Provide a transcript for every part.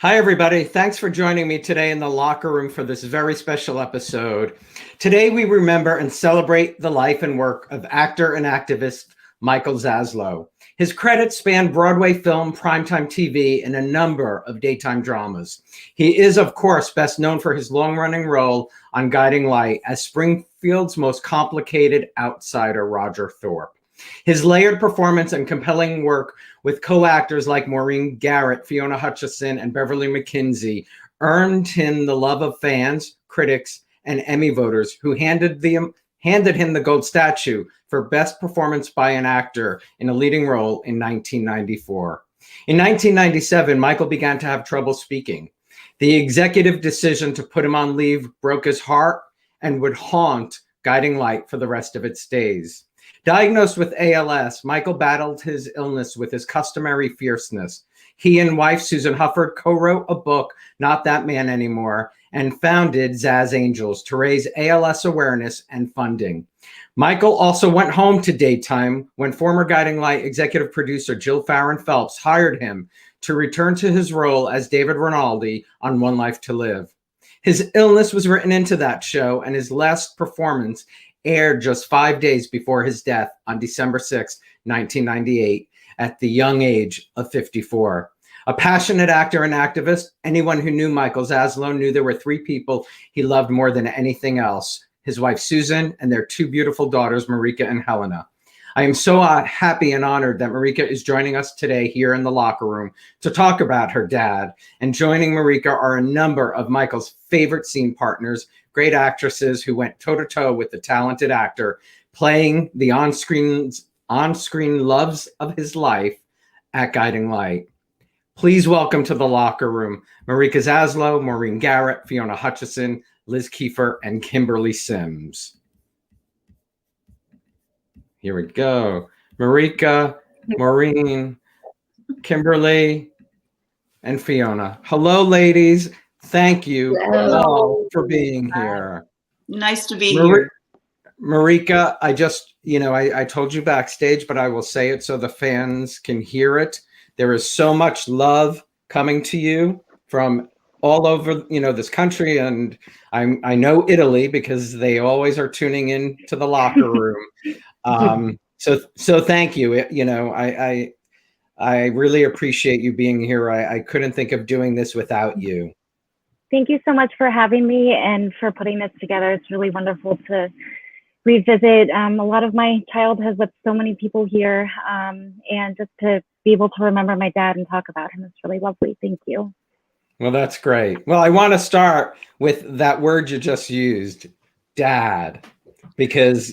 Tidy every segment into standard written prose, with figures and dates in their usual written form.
Hi, everybody. Thanks for joining me today in the locker room for this very special episode. Today, we remember and celebrate the life and work of actor and activist Michael Zaslow. His credits span Broadway film, primetime TV, and a number of daytime dramas. He is, of course, best known for his long-running role on Guiding Light as Springfield's most complicated outsider, Roger Thorpe. His layered performance and compelling work with co-actors like Maureen Garrett, Fiona Hutchison, and Beverly McKinsey earned him the love of fans, critics, and Emmy voters who handed him the gold statue for Best Performance by an Actor in a Leading Role in 1994. In 1997, Michael began to have trouble speaking. The executive decision to put him on leave broke his heart and would haunt Guiding Light for the rest of its days. Diagnosed with ALS, Michael battled his illness with his customary fierceness. He and wife Susan Hufford co-wrote a book, Not That Man Anymore, and founded Zaz Angels to raise ALS awareness and funding. Michael also went home to daytime when former Guiding Light executive producer Jill Farron Phelps hired him to return to his role as David Rinaldi on One Life to Live. His illness was written into that show, and his last performance aired just 5 days before his death on December 6, 1998, at the young age of 54. A passionate actor and activist, anyone who knew Michael Zaslow knew there were three people he loved more than anything else: his wife Susan and their two beautiful daughters, Marika and Helena. I am so happy and honored that Marika is joining us today here in the locker room to talk about her dad. And joining Marika are a number of Michael's favorite scene partners, great actresses who went toe-to-toe with the talented actor, playing the on-screen loves of his life at Guiding Light. Please welcome to the locker room Marika Zaslow, Maureen Garrett, Fiona Hutchison, Liz Keifer, and Kimberley Simms. Here we go. Marika, Maureen, Kimberley, and Fiona. Hello, ladies. Thank you all for being here. Nice to be here. Marika, I told you backstage, but I will say it so the fans can hear it. There is so much love coming to you from all over, this country, and I know Italy because they always are tuning in to the locker room. So thank you. I really appreciate you being here. I couldn't think of doing this without you. Thank you so much for having me and for putting this together. It's really wonderful to revisit a lot of my childhood with so many people here, and just to be able to remember my dad and talk about him is really lovely. Thank you. Well, that's great. Well, I want to start with that word you just used, dad, because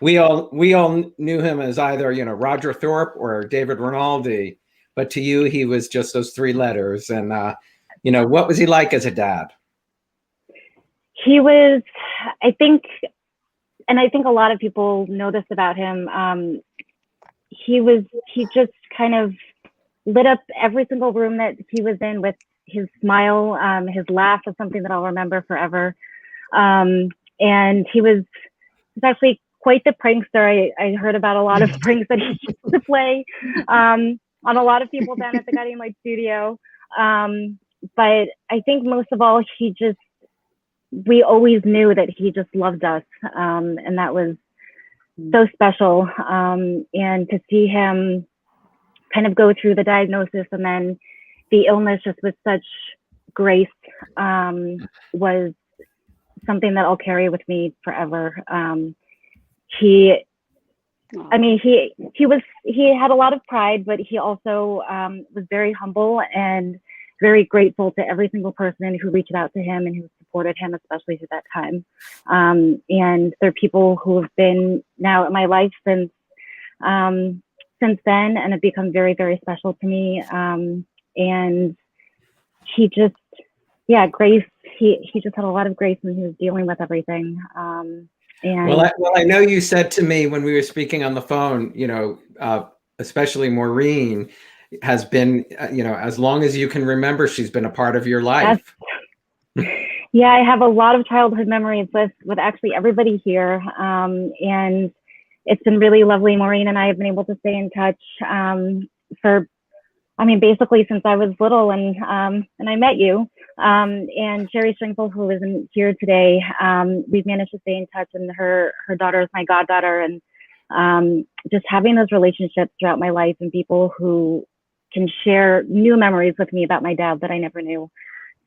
we all knew him as either Roger Thorpe or David Rinaldi, but to you he was just those three letters. And what was he like as a dad? He was, I think a lot of people know this about him. He just kind of lit up every single room that he was in with his smile. His laugh is something that I'll remember forever. And he was actually quite the prankster. I heard about a lot of pranks that he used to play on a lot of people down at the Guiding Light studio. But I think most of all, we always knew that he just loved us. And that was so special. And to see him kind of go through the diagnosis and then the illness just with such grace was something that I'll carry with me forever. He had a lot of pride, but he also was very humble and very grateful to every single person who reached out to him and who supported him, especially through that time. And there are people who have been now in my life since then and have become very, very special to me. And he just, grace, he just had a lot of grace when he was dealing with everything. Well, I know you said to me when we were speaking on the phone, especially Maureen has been, as long as you can remember, she's been a part of your life. Yes. Yeah, I have a lot of childhood memories with actually everybody here. And it's been really lovely. Maureen and I have been able to stay in touch for I mean, basically since I was little and I met you, and Sherry Stringfield, who isn't here today, we've managed to stay in touch, and her daughter is my goddaughter, and just having those relationships throughout my life and people who can share new memories with me about my dad that I never knew.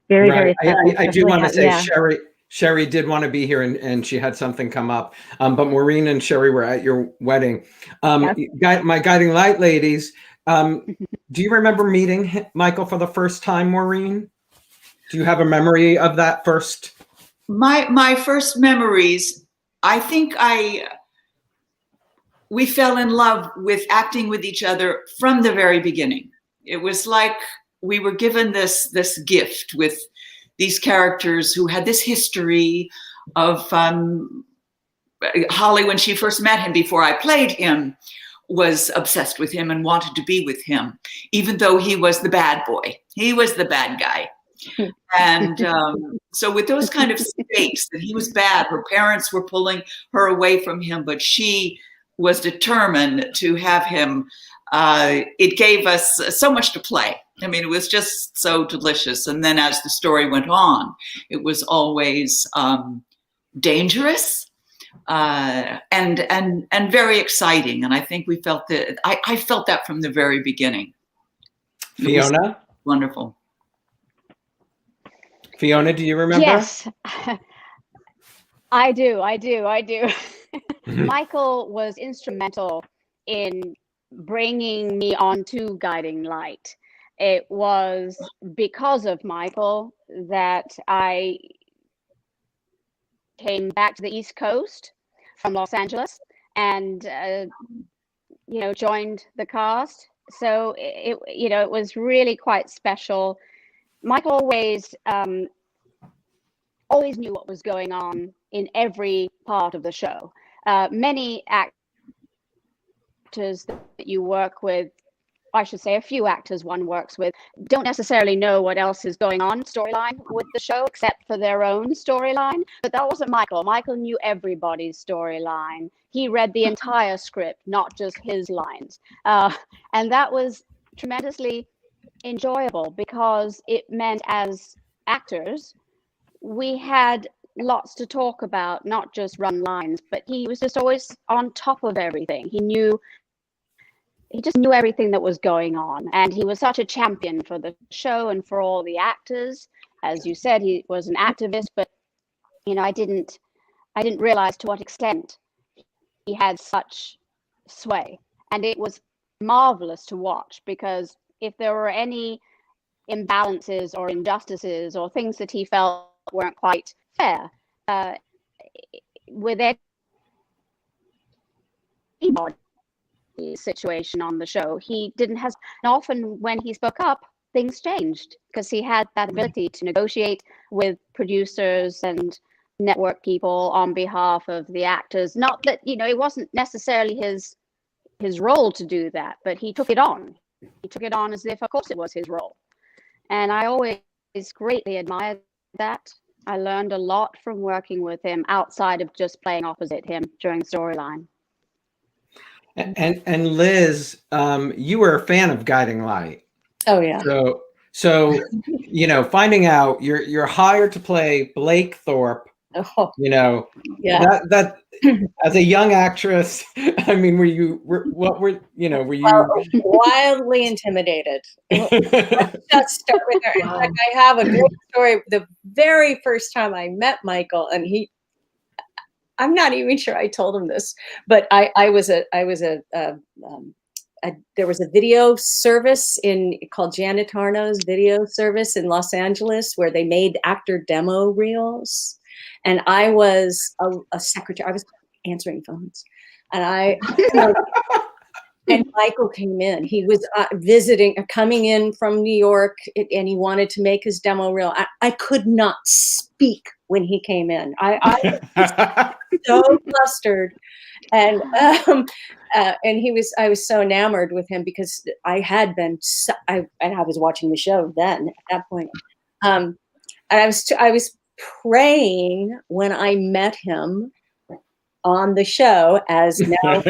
Very, Right. very special. I do want to say yeah. Sherry did want to be here, and she had something come up. But Maureen and Sherry were at your wedding. Yes. My guiding light ladies, do you remember meeting Michael for the first time, Maureen? Do you have a memory of that first? My first memories, I think we fell in love with acting with each other from the very beginning. It was like we were given this gift with these characters who had this history of Holly, when she first met him before I played him, was obsessed with him and wanted to be with him, even though he was the bad boy. He was the bad guy. And so with those kind of stakes that he was bad, her parents were pulling her away from him, but she was determined to have him. It gave us so much to play. I mean, it was just so delicious. And then as the story went on, it was always dangerous and very exciting. And I think we felt that. I felt that from the very beginning. Fiona? Wonderful. Fiona, do you remember? Yes, I do. Michael was instrumental in bringing me onto Guiding Light. It was because of Michael that I came back to the East Coast from Los Angeles and, joined the cast. So it was really quite special. Michael always knew what was going on in every part of the show. Many actors that you work with, I should say a few actors one works with, don't necessarily know what else is going on storyline with the show except for their own storyline. But that wasn't Michael. Michael knew everybody's storyline. He read the entire script, not just his lines. And that was tremendously enjoyable because it meant as actors, we had lots to talk about, not just run lines, but he was just always on top of everything. He just knew everything that was going on. And he was such a champion for the show and for all the actors. As you said, he was an activist, but I didn't realize to what extent he had such sway. And it was marvelous to watch because if there were any imbalances or injustices or things that he felt weren't quite fair with anybody situation on the show, he didn't have, and often when he spoke up, things changed because he had that ability to negotiate with producers and network people on behalf of the actors. Not that it wasn't necessarily his role to do that, but he took it on. He took it on as if, of course, it was his role. And I always greatly admired that. I learned a lot from working with him outside of just playing opposite him during the storyline. And Liz, you were a fan of Guiding Light. Oh yeah. So finding out you're hired to play Blake Thorpe. Oh. Yeah. That as a young actress, I mean, were you wildly intimidated? Let's just start with there. In fact, I have a great story. The very first time I met Michael, and I'm not even sure I told him this, but there was a video service called Janet Harno's video service in Los Angeles where they made actor demo reels. And I was a secretary. I was answering phones, and and Michael came in. He was coming in from New York, and he wanted to make his demo reel. I could not speak when he came in. I was so flustered, and I was so enamored with him because I had been, and I was watching the show then at that point. I was praying when I met him on the show as now.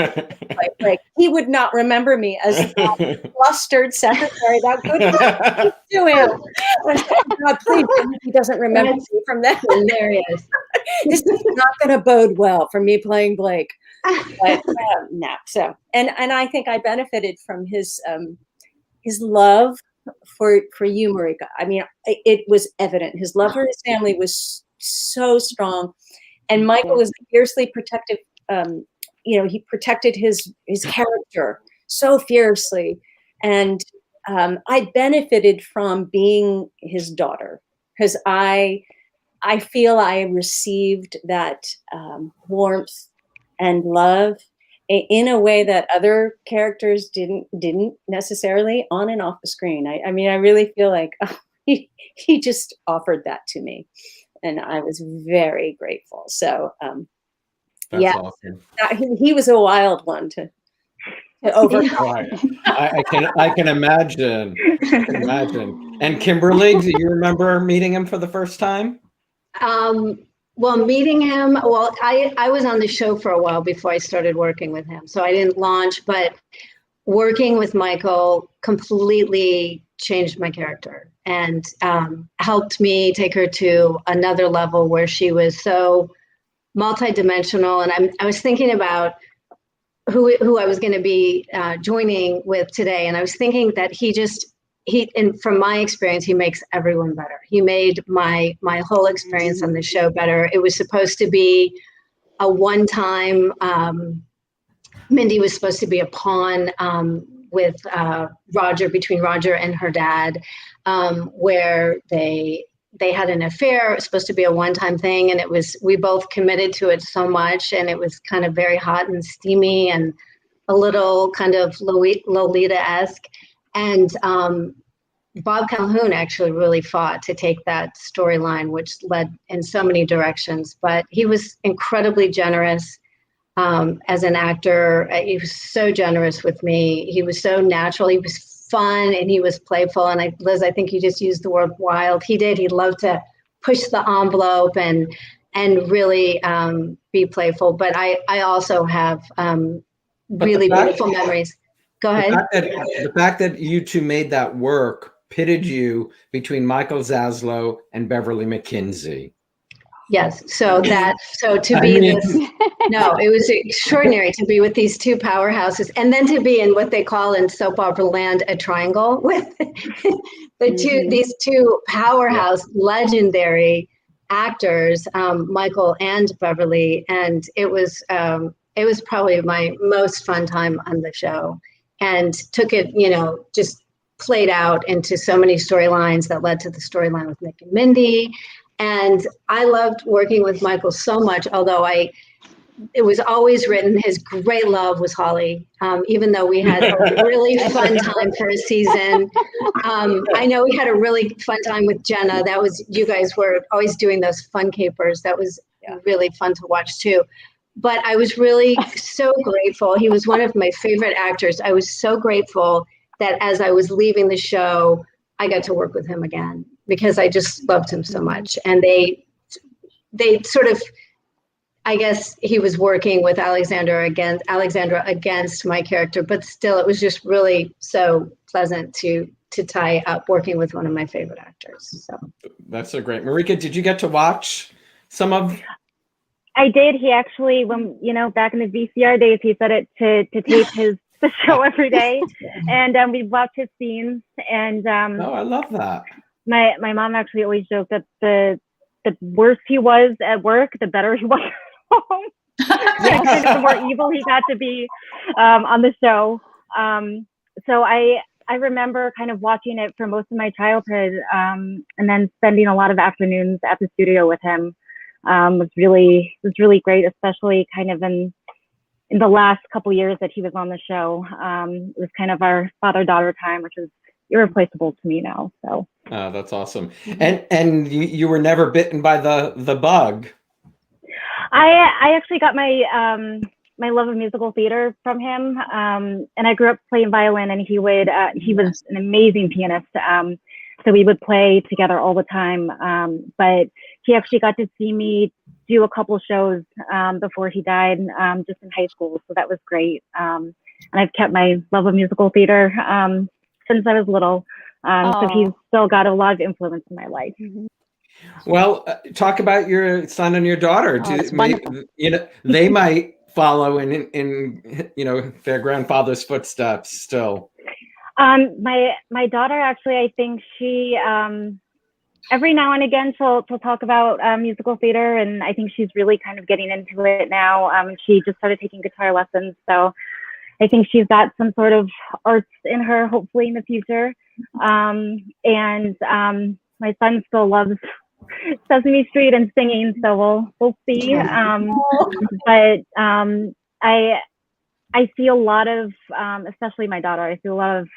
Like he would not remember me as the flustered secretary. That good to him. God, please, he doesn't remember me from that. Hilarious. This is not going to bode well for me playing Blake. But no. So, and I think I benefited from his love for you, Marika. I mean, it was evident. His love for his family was so strong, and Michael was fiercely protective. He protected his character so fiercely, and I benefited from being his daughter because I feel I received that warmth and love in a way that other characters didn't necessarily on and off the screen. I mean, I really feel like he just offered that to me, and I was very grateful. So. That's yeah, awesome. He was a wild one to overcome. I can imagine. And Kimberly, do you remember meeting him for the first time? Well, meeting him, I was on the show for a while before I started working with him, so I didn't launch, but working with Michael completely changed my character and helped me take her to another level where she was so multidimensional. And I was thinking about who I was going to be joining with today, and I was thinking that and from my experience, he makes everyone better. He made my whole experience on the show better. It was supposed to be a one-time. Mindy was supposed to be a pawn with between Roger and her dad, where they had an affair. It was supposed to be a one-time thing, and we both committed to it so much, and it was kind of very hot and steamy and a little kind of Lolita-esque. And Bob Calhoun actually really fought to take that storyline, which led in so many directions. But he was incredibly generous as an actor. He was so generous with me. He was so natural. He was fun and he was playful. And Liz, I think you just used the word wild. He did. He loved to push the envelope and really be playful. But I also have really beautiful memories. Go ahead. The fact that you two made that work pitted you between Michael Zaslow and Beverly McKinsey. Yes. It was extraordinary to be with these two powerhouses, and then to be in what they call in soap opera land a triangle with these two powerhouse legendary actors, Michael and Beverly, and it was probably my most fun time on the show, and took it, just played out into so many storylines that led to the storyline with Nick and Mindy. And I loved working with Michael so much, although it was always written, his great love was Holly, even though we had a really fun time for a season. I know we had a really fun time with Jenna. You guys were always doing those fun capers. That was really fun to watch too. But I was really so grateful. He was one of my favorite actors. I was so grateful that as I was leaving the show, I got to work with him again because I just loved him so much. And they sort of, I guess he was working with Alexandra against my character, but still it was just really so pleasant to tie up working with one of my favorite actors. So that's so great. Marika, did you get to watch some of? I did. He actually, back in the VCR days, he said it to tape the show every day, and we watched his scenes. And I love that. My mom actually always joked that the worse he was at work, the better he was at home. The more evil he got to be on the show. So I remember kind of watching it for most of my childhood, and then spending a lot of afternoons at the studio with him. Was really great, especially kind of in the last couple years that he was on the show. It was kind of our father-daughter time, which is irreplaceable to me now. So that's awesome. And you were never bitten by the bug. I actually got my my love of musical theater from him, and I grew up playing violin, and he was an amazing pianist. So we would play together all the time. But he actually got to see me do a couple shows before he died, just in high school. So that was great. And I've kept my love of musical theater since I was little. So he's still got a lot of influence in my life. Well, talk about your son and your daughter. They might follow in their grandfather's footsteps still. My daughter, actually, I think she every now and again she'll talk about musical theater, and I think she's really kind of getting into it now. She just started taking guitar lessons, so I think she's got some sort of arts in her, hopefully in the future. And my son still loves Sesame Street and singing, so we'll see. But I see a lot of, especially my daughter. I see a lot of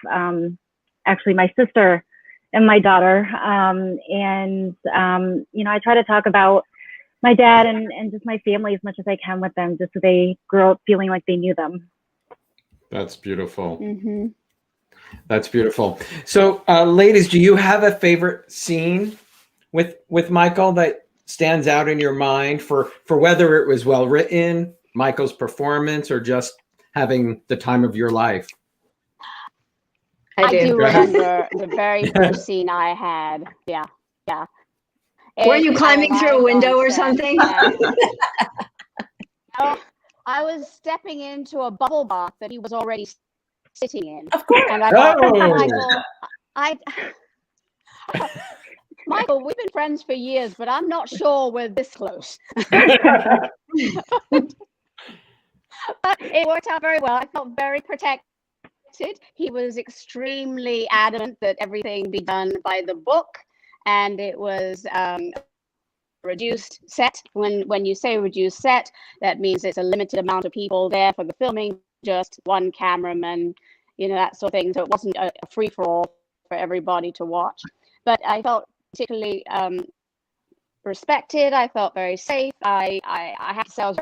actually my sister and my daughter. I try to talk about my dad and just my family as much as I can with them, just so they grow up feeling like they knew them. That's beautiful. That's beautiful. So, ladies, do you have a favorite scene with Michael that stands out in your mind for whether it was well written, Michael's performance, or just having the time of your life? I do remember the very first scene I had. Yeah. Were you climbing through a window or something? No, I was stepping into a bubble bath that he was already sitting in. Of course. And I thought, Michael, we've been friends for years, but I'm not sure we're this close. But it worked out very well. I felt very protected. He was extremely adamant that everything be done by the book, and it was reduced set. When you say reduced set, that means it's a limited amount of people there for the filming, just one cameraman, that sort of thing. So it wasn't a free-for-all for everybody to watch. But I felt particularly respected. I felt very safe. I have to say I was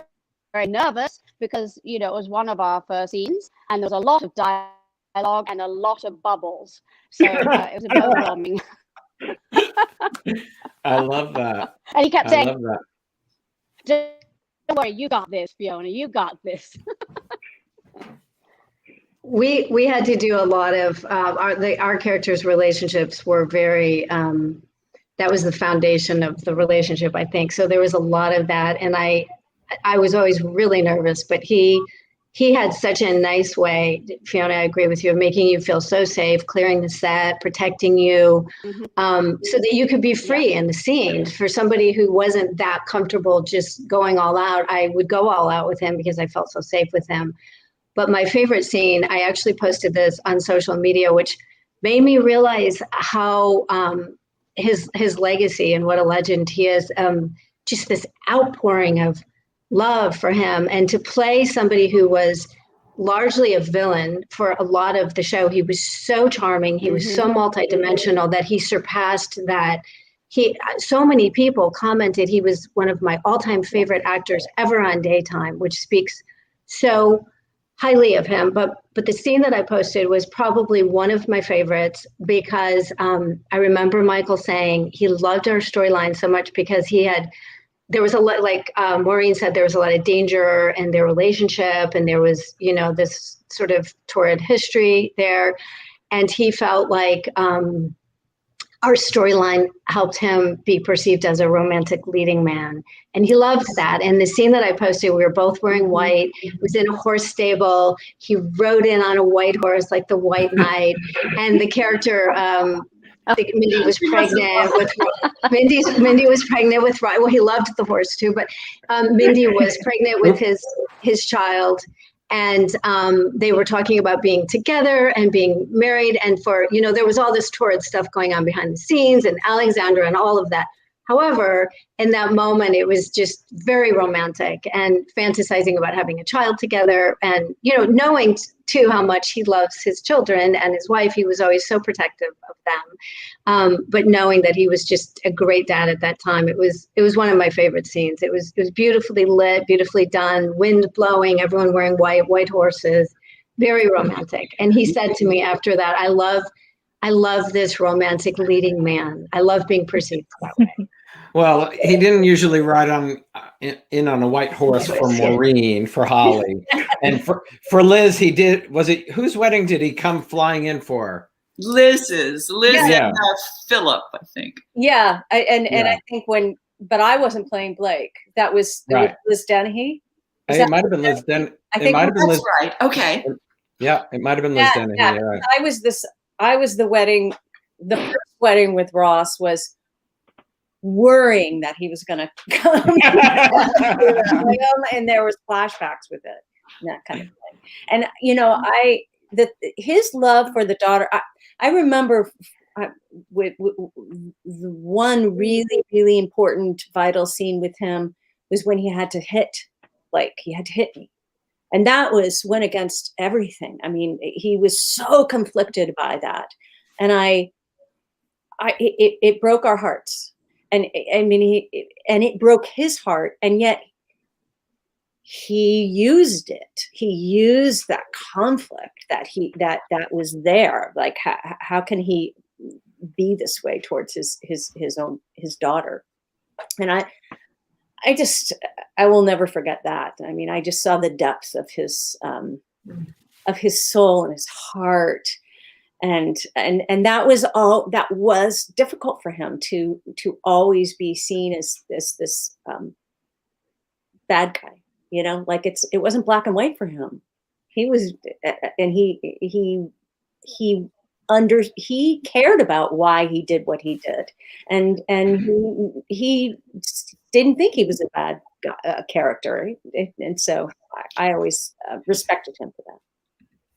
very nervous because, it was one of our first scenes, and there was a lot of dialogue and a lot of bubbles. So it was a bit overwhelming. I love that. And he kept saying, "Don't worry, you got this, Fiona. You got this." We had to do a lot of our characters' relationships were very. That was the foundation of the relationship, I think. So there was a lot of that, and I was always really nervous, but he had such a nice way, Fiona, I agree with you, of making you feel so safe, clearing the set, protecting you, so that you could be free in the scene. For somebody who wasn't that comfortable just going all out, I would go all out with him because I felt so safe with him. But my favorite scene, I actually posted this on social media, which made me realize how his legacy and what a legend he is, just this outpouring of love for him, and to play somebody who was largely a villain for a lot of the show. He was so charming. He was so multidimensional that he surpassed that. So many people commented he was one of my all-time favorite actors ever on daytime, which speaks so highly of him. But the scene that I posted was probably one of my favorites because I remember Michael saying he loved our storyline so much because there was a lot, like Maureen said, there was a lot of danger in their relationship, and there was, this sort of torrid history there. And he felt like our storyline helped him be perceived as a romantic leading man. And he loved that. And the scene that I posted, we were both wearing white. It was in a horse stable. He rode in on a white horse, like the White Knight. And the character, I think Mindy was pregnant with Mindy was pregnant with Well, he loved the horse too, but Mindy was pregnant with his child, and they were talking about being together and being married, and there was all this torrid stuff going on behind the scenes, and Alexandra and all of that. However, in that moment, it was just very romantic and fantasizing about having a child together, and knowing too how much he loves his children and his wife. He was always so protective of them, but knowing that he was just a great dad at that time, it was one of my favorite scenes. It was beautifully lit, beautifully done, wind blowing, everyone wearing white horses, very romantic. And he said to me after that, I love this romantic leading man. I love being perceived that way. Well, he didn't usually ride in on a white horse for Maureen, for Holly, and for Liz, he did. Was it whose wedding did he come flying in for? Liz Yeah. and Philip, I think. Yeah, I think but I wasn't playing Blake. That was Right. Liz Dennehy. It might have been Liz Den. I It think might have been That's Liz. right. Okay. Yeah, it might have been Liz Dennehy. Yeah, You're right. I was the wedding. The first wedding with Ross was worrying that he was going to come, and there was flashbacks with it, and that kind of thing. And his love for the daughter. I remember with the one really, really important, vital scene with him was when he had to hit Blake. He had to hit me. And that went against everything. I mean, he was so conflicted by that. And it broke our hearts. And I mean, it broke his heart. And yet he used it. He used that conflict that was there. Like, how can he be this way towards his daughter? And I will never forget that. I mean, I just saw the depth of his soul and his heart, and that was difficult for him to always be seen as this bad guy. Like it wasn't black and white for him. He was, and he cared about why he did what he did, and he didn't think he was a bad character, and so I always respected him for that.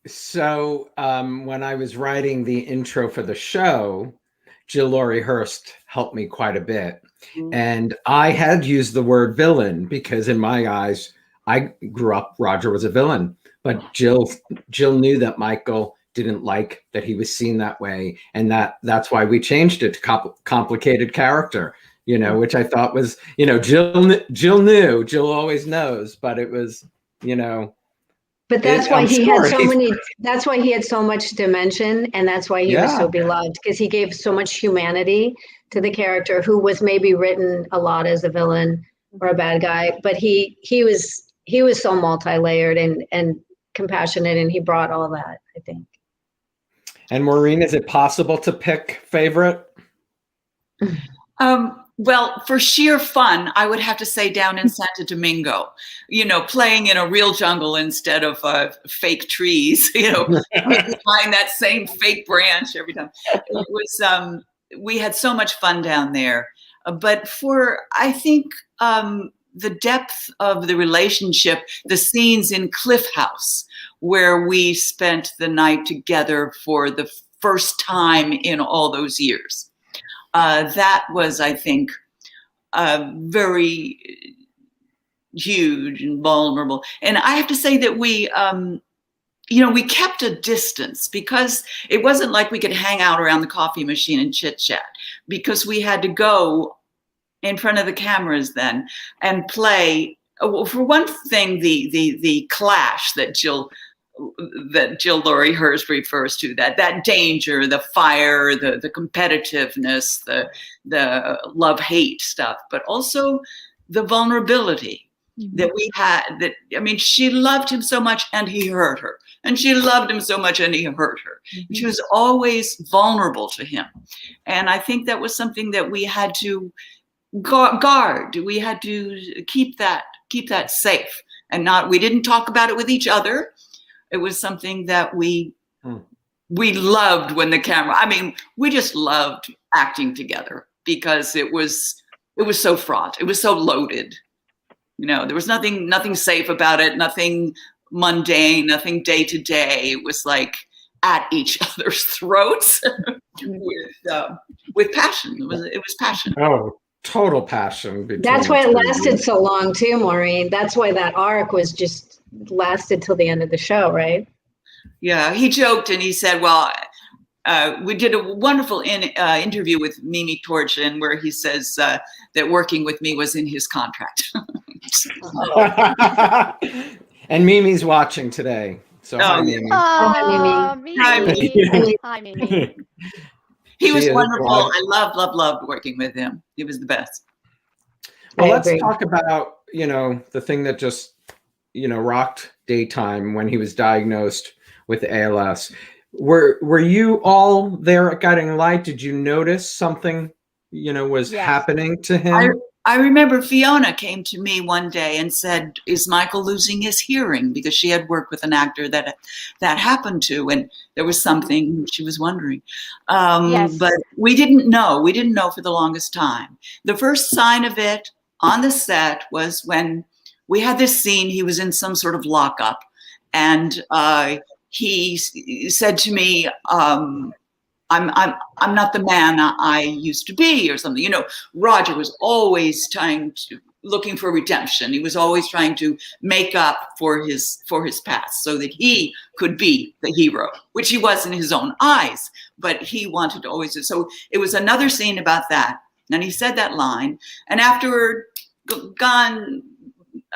So when I was writing the intro for the show, Jill Laurie Hurst helped me quite a bit, and I had used the word villain because in my eyes, I grew up Roger was a villain, but Jill knew that Michael didn't like that he was seen that way, and that's why we changed it to complicated character. Which I thought was, Jill knew. Jill always knows, but it was, But that's why he had so many. That's why he had so much dimension, and that's why he was so beloved, because he gave so much humanity to the character, who was maybe written a lot as a villain or a bad guy, but he was so multi-layered and compassionate, and he brought all that, I think. And Maureen, is it possible to pick favorite? Well, for sheer fun, I would have to say Down in Santo Domingo, playing in a real jungle instead of fake trees, behind that same fake branch every time. It was, we had so much fun down there. But I think the depth of the relationship, the scenes in Cliff House, where we spent the night together for the first time in all those years. That was, I think, very huge and vulnerable. And I have to say that we kept a distance because it wasn't like we could hang out around the coffee machine and chit chat, because we had to go in front of the cameras then and play. For one thing, the clash that Jill Laurie Hurst refers to, that danger, the fire, the competitiveness, the love-hate stuff, but also the vulnerability that we had. She loved him so much and he hurt her, and she loved him so much and he hurt her. She was always vulnerable to him, and I think that was something that we had to guard. We had to keep that safe, and we didn't talk about it with each other. It was something that we loved when the camera, we just loved acting together because it was so fraught. It was so loaded. There was nothing safe about it, nothing mundane, nothing day to day. It was like at each other's throats with passion. It was passion. Oh, total passion. That's why it lasted so long too, Maureen. That's why that arc was just lasted till the end of the show, right? Yeah, he joked and he said, well, we did a wonderful interview with Mimi Torchin where he says that working with me was in his contract. And Mimi's watching today. So hi, Mimi. Hi, Mimi. Hi, Mimi. He was wonderful. I loved working with him. He was the best. Well, I let's agree. talk about, the thing that just, rocked daytime when he was diagnosed with ALS. Were you all there at Guiding Light? Did you notice something, was Yes. happening to him? I remember Fiona came to me one day and said, "Is Michael losing his hearing?" Because she had worked with an actor that happened to, and there was something she was wondering. Yes. But we didn't know. We didn't know for the longest time. The first sign of it on the set was when we had this scene. He was in some sort of lockup, and he said to me, I'm not the man I used to be, or something. Roger was always looking for redemption. He was always trying to make up for his past so that he could be the hero, which he was in his own eyes, but he wanted to always. So it was another scene about that. And he said that line, and afterward, gone,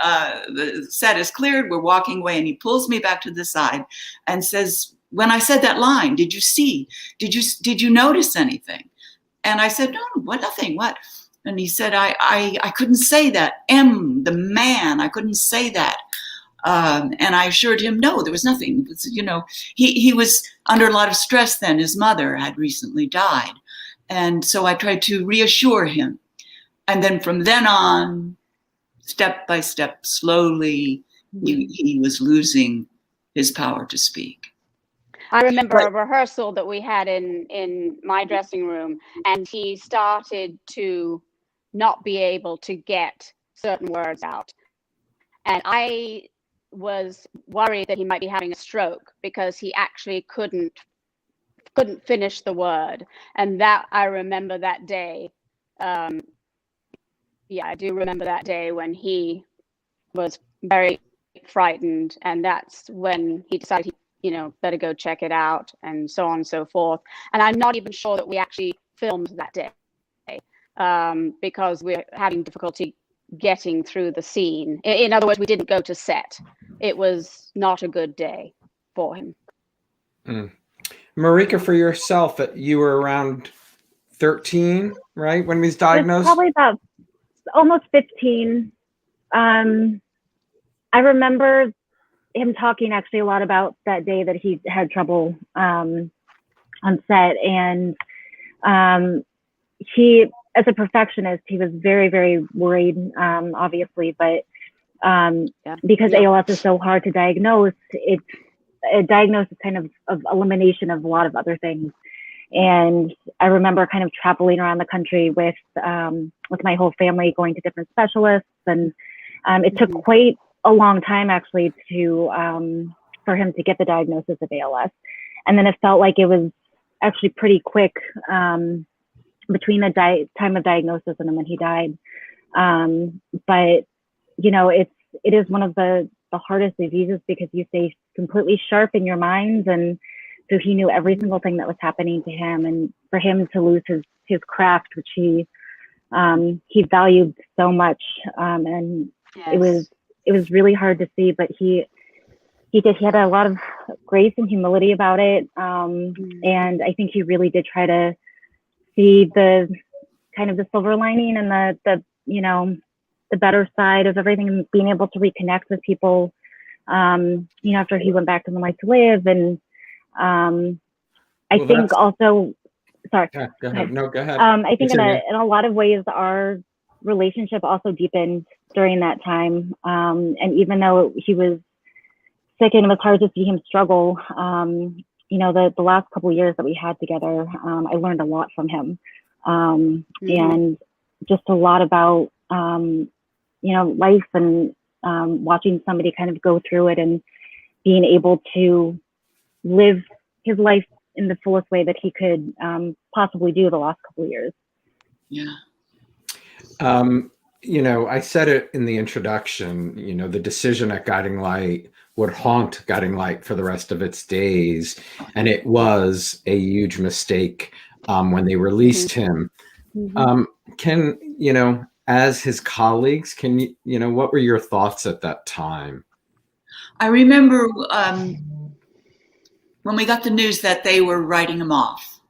the set is cleared, we're walking away, and he pulls me back to the side and says, "When I said that line, did you notice anything?" And I said, "No, what, nothing, what?" And he said, I couldn't say that. The man, I couldn't say that. And I assured him, no, there was nothing. It was, he was under a lot of stress then. His mother had recently died. And so I tried to reassure him. And then from then on, step by step, slowly, he was losing his power to speak. I remember a rehearsal that we had in my dressing room, and he started to not be able to get certain words out. And I was worried that he might be having a stroke because he actually couldn't finish the word. And that, I remember that day. I do remember that day when he was very frightened, and that's when he decided better go check it out, and so on and so forth. And I'm not even sure that we actually filmed that day because we're having difficulty getting through the scene. In other words, we didn't go to set. It was not a good day for him. Marika, for yourself, you were around 13, right, when he was diagnosed? Probably about almost 15. I remember him talking actually a lot about that day that he had trouble on set, and he, as a perfectionist, he was very, very worried, obviously, but because ALS is so hard to diagnose, it's a diagnosis kind of elimination of a lot of other things. And I remember kind of traveling around the country with my whole family, going to different specialists, and it took quite a long time actually for him to get the diagnosis of ALS. And then it felt like it was actually pretty quick between the time of diagnosis and then when he died. But it is one of the hardest diseases because you stay completely sharp in your minds, and so he knew every single thing that was happening to him, and for him to lose his craft, which he valued so much, and Yes. it was really hard to see, but he had a lot of grace and humility about it. And I think he really did try to see the kind of the silver lining and the better side of everything, and being able to reconnect with people, after he went back to the Life to Live. And I think also, sorry. Yeah, go ahead. No, go ahead. I think in a lot of ways, our relationship also deepened during that time. And even though he was sick and it was hard to see him struggle, the last couple of years that we had together, I learned a lot from him. And just a lot about, life, and watching somebody kind of go through it and being able to live his life in the fullest way that he could possibly do the last couple of years. Yeah. I said it in the introduction, the decision at Guiding Light would haunt Guiding Light for the rest of its days. And it was a huge mistake when they released him. As his colleagues, what were your thoughts at that time? I remember when we got the news that they were writing him off,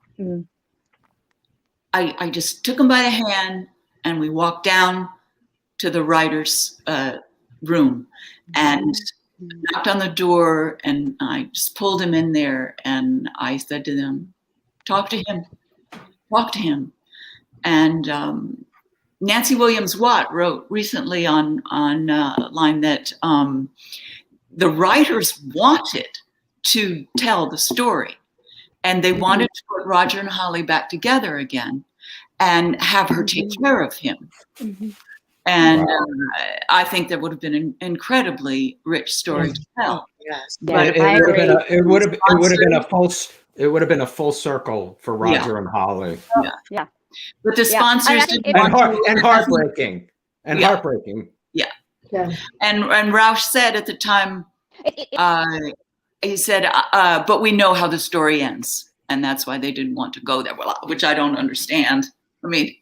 I just took him by the hand and we walked down to the writer's room and knocked on the door, and I just pulled him in there, and I said to them, talk to him. And Nancy Williams Watt wrote recently on line that the writers wanted to tell the story, and they wanted to put Roger and Holly back together again and have her take care of him. And I think that would have been an incredibly rich story to tell. Yes. But it would have been a full circle for Roger and Holly. Yeah. But the sponsors didn't want to, and heartbreaking. And heartbreaking. Yeah. Yeah. And Roush said at the time, he said, but we know how the story ends. And that's why they didn't want to go there. Well, which I don't understand. I mean,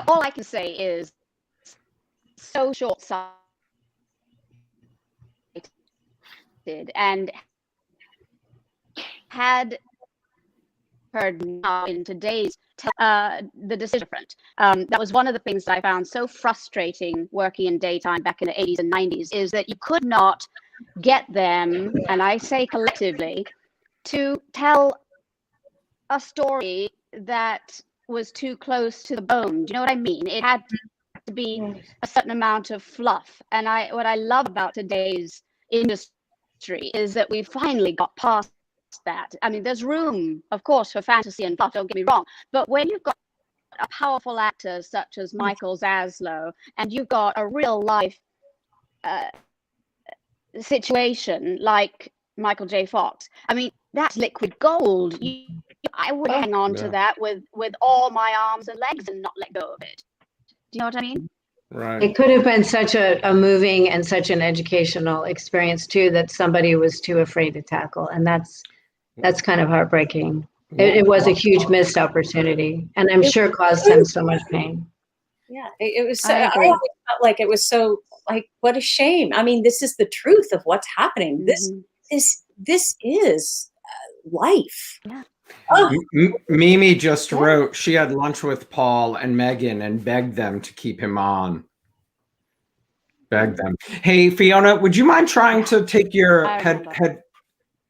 all I can say is so short-sighted, and had heard now in today's the decision different. That was one of the things that I found so frustrating working in daytime back in the 80s and 90s, is that you could not get them, and I say collectively, to tell a story that was too close to the bone. Do you know what I mean? It had to be a certain amount of fluff. And what I love about today's industry is that we finally got past that. I mean, there's room, of course, for fantasy and fluff, don't get me wrong. But when you've got a powerful actor such as Michael Zaslow, and you've got a real life situation like Michael J. Fox, I mean, that's liquid gold. I would hang on to that with all my arms and legs and not let go of it. Do you know what I mean? Right. It could have been such a moving and such an educational experience too, that somebody was too afraid to tackle. And that's kind of heartbreaking. It was a huge missed opportunity, and I'm sure caused him so much pain. Yeah, it was. I always felt like it was so, like, what a shame. I mean, this is the truth of what's happening. This is life. Yeah. Oh. Mimi just wrote she had lunch with Paul and Megan and begged them to keep him on. Begged them. Hey, Fiona, would you mind trying to take your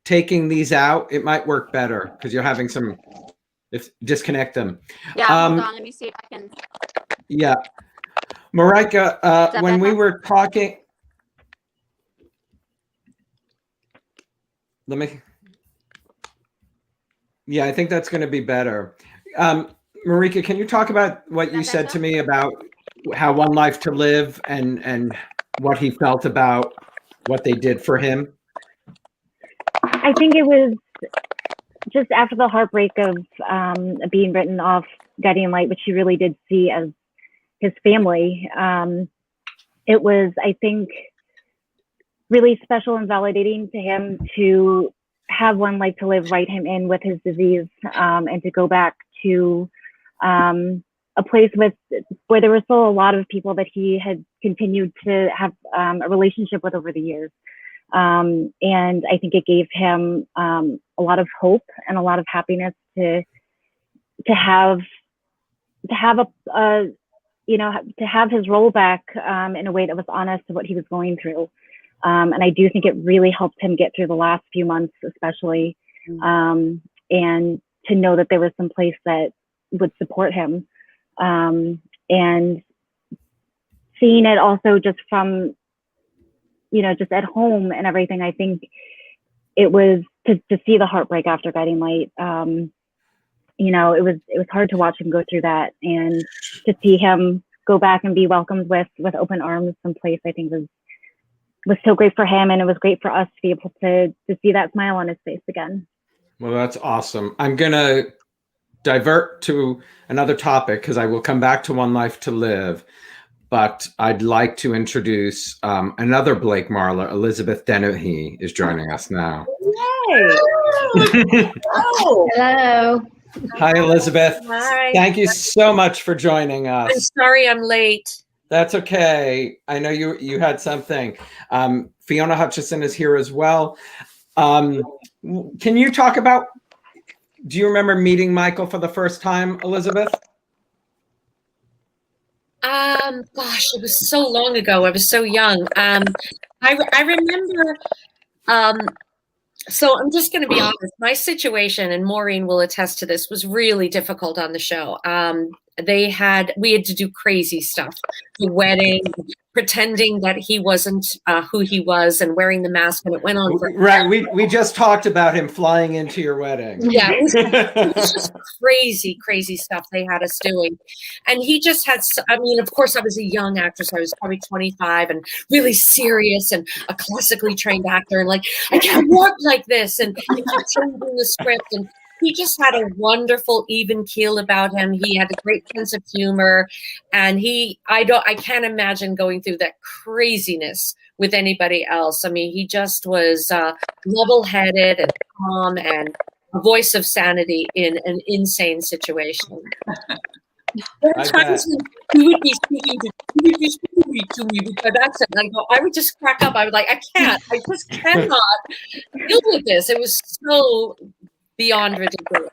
taking these out? It might work better because you're having some. Disconnect them. Yeah, hold on. Let me see if I can. Yeah, Marika, when we were talking, I think that's going to be better. Marika, can you talk about what you said to me about how One Life to Live and what he felt about what they did for him? I think it was just after the heartbreak of being written off Guiding Light, which he really did see as his family. It was, I think, really special and validating to him to have One Life to Live write him in with his disease, and to go back to a place where there were still a lot of people that he had continued to have a relationship with over the years. And I think it gave him a lot of hope and a lot of happiness to have his role back in a way that was honest to what he was going through. And I do think it really helped him get through the last few months, especially, and to know that there was some place that would support him. And seeing it also just from, just at home and everything, I think it was to see the heartbreak after Guiding Light. It was hard to watch him go through that, and to see him go back and be welcomed with open arms someplace, I think was so great for him, and it was great for us to be able to see that smile on his face again. Well, that's awesome. I'm gonna divert to another topic because I will come back to One Life to Live, but I'd like to introduce another Blake Marler. Elizabeth Dennehy is joining us now. Yay! Oh. Hello. Hi, Elizabeth. Hi. Thank you so much for joining us. I'm sorry I'm late. That's okay. I know you had something. Fiona Hutchison is here as well. Can you talk about, do you remember meeting Michael for the first time, Elizabeth? Gosh, it was so long ago. I was so young. I remember. So I'm just going to be honest. My situation, and Maureen will attest to this, was really difficult on the show. We had to do crazy stuff, the wedding, pretending that he wasn't who he was, and wearing the mask, and it went on for right. We just talked about him flying into your wedding. Yeah, it was just crazy stuff they had us doing, and he just had. I mean, of course, I was a young actress. I was probably 25 and really serious and a classically trained actor, and like I can't walk like this, and he kept changing the script and. He just had a wonderful even keel about him. He had a great sense of humor, and I can't imagine going through that craziness with anybody else. I mean, he just was level-headed and calm and a voice of sanity in an insane situation. There were times when he would be speaking to me with that accent, and I would just crack up. I was like, I just cannot deal with this. It was so beyond ridiculous.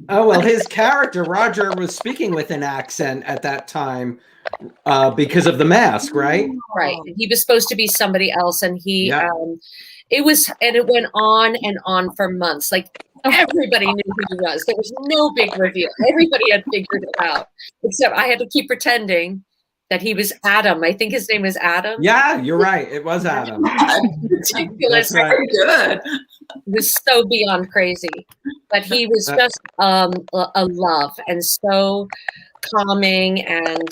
Oh, well, his character, Roger, was speaking with an accent at that time because of the mask, right? Right. He was supposed to be somebody else, and it went on and on for months. Like, everybody knew who he was. There was no big reveal. Everybody had figured it out, except I had to keep pretending that he was Adam. I think his name was Adam. Yeah, you're right. It was Adam. Ridiculous. That's right. Good. It was so beyond crazy, but he was just a love and so calming, and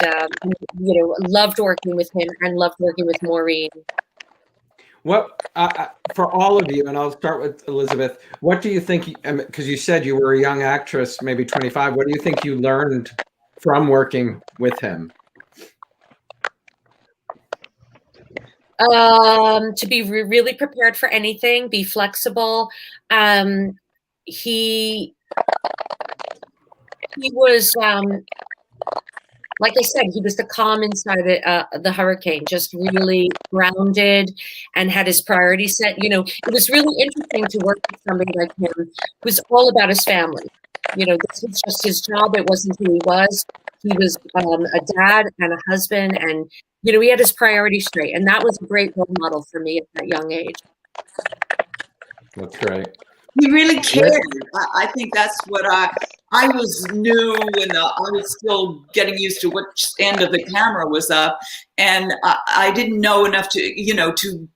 loved working with him and loved working with Maureen. What for all of you, and I'll start with Elizabeth. What do you think? Because you said you were a young actress, maybe 25. What do you think you learned from working with him? To be really prepared for anything, be flexible. He was, like I said, he was the calm inside the hurricane, just really grounded and had his priorities set. It was really interesting to work with somebody like him who's all about his family. This was just his job. It wasn't who he was. He was a dad and a husband, and he had his priorities straight, and that was a great role model for me at that young age. That's great. He really cared. I think that's what I was new, and I was still getting used to which end of the camera was up, and I didn't know enough to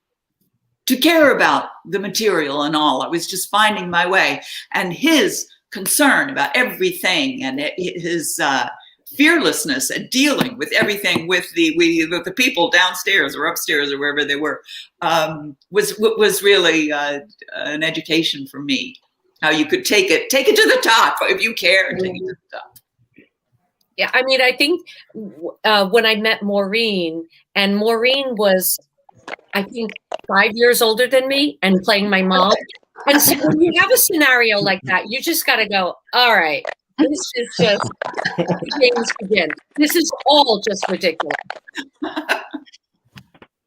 care about the material and all. I was just finding my way, and his concern about everything and his fearlessness at dealing with everything with the people downstairs or upstairs or wherever they were was really an education for me. How you could take it to the top if you care, and take it to the top. Yeah, I mean, I think when I met Maureen, and Maureen was, I think, 5 years older than me and playing my mom. And so when you have a scenario like that, you just got to go, all right, this is just, the games begin. This is all just ridiculous.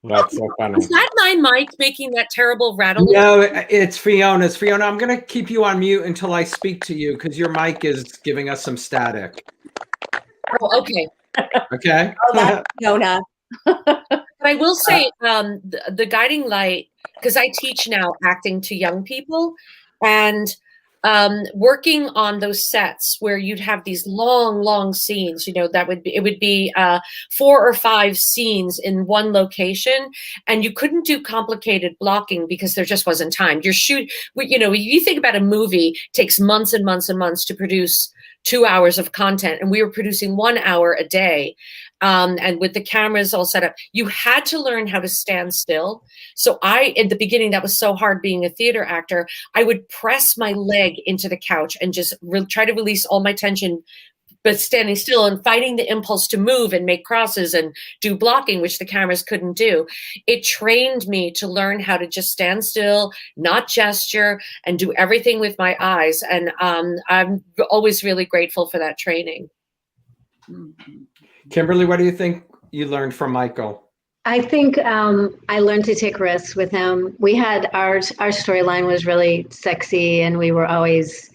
That's so funny. Is that my mic making that terrible rattle? No, it's Fiona's. Fiona, I'm going to keep you on mute until I speak to you because your mic is giving us some static. Oh, okay. Okay. Oh, that's Fiona. But I will say the guiding light, because I teach now acting to young people, and working on those sets where you'd have these long scenes, it would be 4 or 5 scenes in one location, and you couldn't do complicated blocking because there just wasn't time. You think about a movie, it takes months and months and months to produce 2 hours of content, and we were producing 1 hour a day. And with the cameras all set up, you had to learn how to stand still. So in the beginning, that was so hard being a theater actor. I would press my leg into the couch and just try to release all my tension, but standing still and fighting the impulse to move and make crosses and do blocking, which the cameras couldn't do. It trained me to learn how to just stand still, not gesture, and do everything with my eyes. And I'm always really grateful for that training. Kimberly, what do you think you learned from Michael? I think I learned to take risks with him. We had our storyline was really sexy, and we were always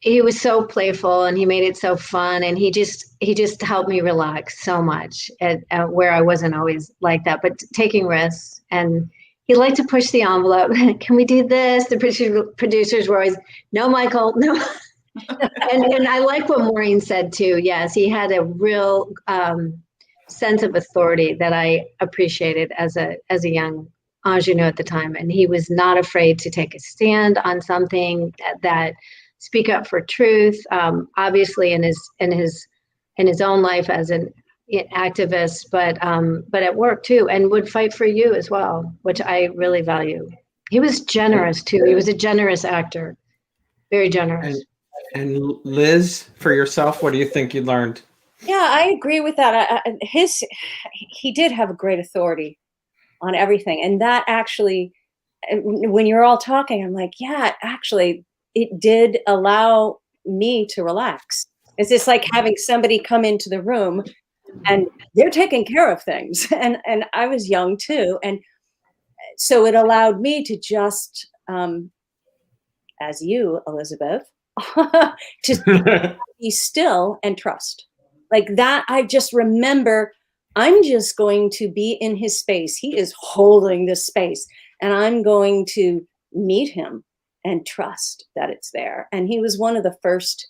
he was so playful and he made it so fun, and he just helped me relax so much at where I wasn't always like that, but taking risks. And he liked to push the envelope. Can we do this? The producers were always, no, Michael, no. and I like what Maureen said too. Yes, he had a real sense of authority that I appreciated as a young ingenue at the time, and he was not afraid to take a stand on something that speak up for truth. Obviously, in his own life as an activist, but at work too, and would fight for you as well, which I really value. He was generous too. He was a generous actor, very generous. And Liz, for yourself, what do you think you learned? Yeah, I agree with that. He did have a great authority on everything, and that actually, when you're all talking, I'm like, yeah, actually, it did allow me to relax. It's just like having somebody come into the room, and they're taking care of things, and I was young too, and so it allowed me to just, as you, Elizabeth, to be still and trust. Like that, I just remember, I'm just going to be in his space. He is holding this space, and I'm going to meet him and trust that it's there. And he was one of the first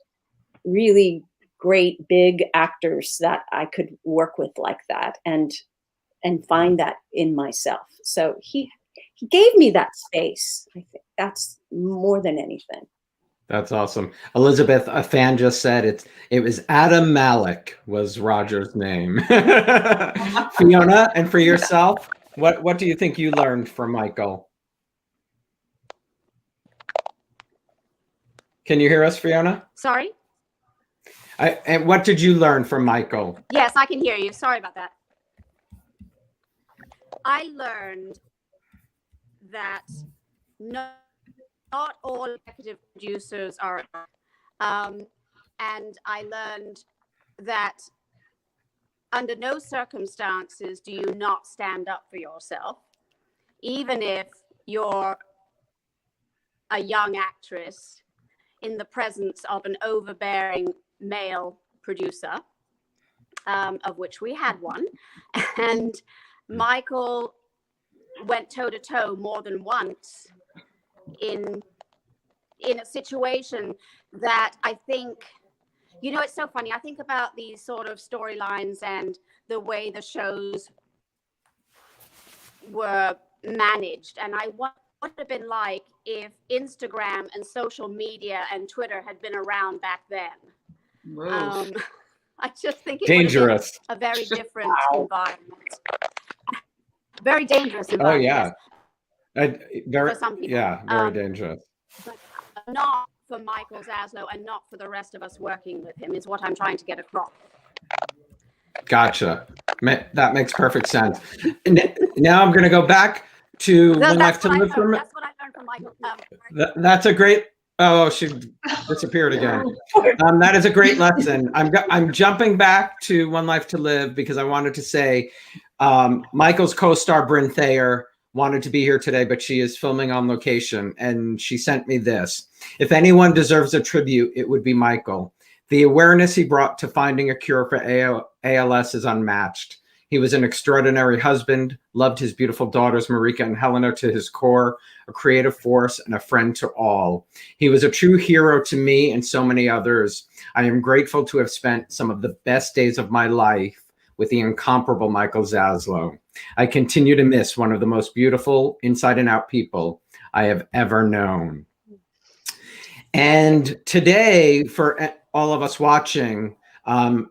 really great big actors that I could work with like that and find that in myself. So he gave me that space. I think that's more than anything. That's awesome. Elizabeth, a fan just said it was Adam Malik was Roger's name. Fiona, and for yourself, what do you think you learned from Michael? Can you hear us, Fiona? Sorry? And what did you learn from Michael? Yes, I can hear you. Sorry about that. I learned that not all executive producers are, and I learned that under no circumstances do you not stand up for yourself, even if you're a young actress in the presence of an overbearing male producer, of which we had one. And Michael went toe-to-toe more than once in a situation that I think, you know, it's so funny. I think about these sort of storylines and the way the shows were managed. And what would have been like if Instagram and social media and Twitter had been around back then. I just think it dangerous. would have been a very different environment. Very dangerous environment. Oh yeah. Very, for some people. Yeah, very dangerous. But not for Michael Zaslow and not for the rest of us working with him is what I'm trying to get across. Gotcha. That makes perfect sense. Now I'm going to go back to One Life to Live. That's what I learned from Michael. That's a great. Oh, she disappeared again. That is a great lesson. I'm jumping back to One Life to Live because I wanted to say Michael's co-star Bryn Thayer wanted to be here today, but she is filming on location, and she sent me this. If anyone deserves a tribute, it would be Michael. The awareness he brought to finding a cure for ALS is unmatched. He was an extraordinary husband, loved his beautiful daughters, Marika and Helena, to his core, a creative force and a friend to all. He was a true hero to me and so many others. I am grateful to have spent some of the best days of my life with the incomparable Michael Zaslow. I continue to miss one of the most beautiful inside and out people I have ever known. And today, for all of us watching,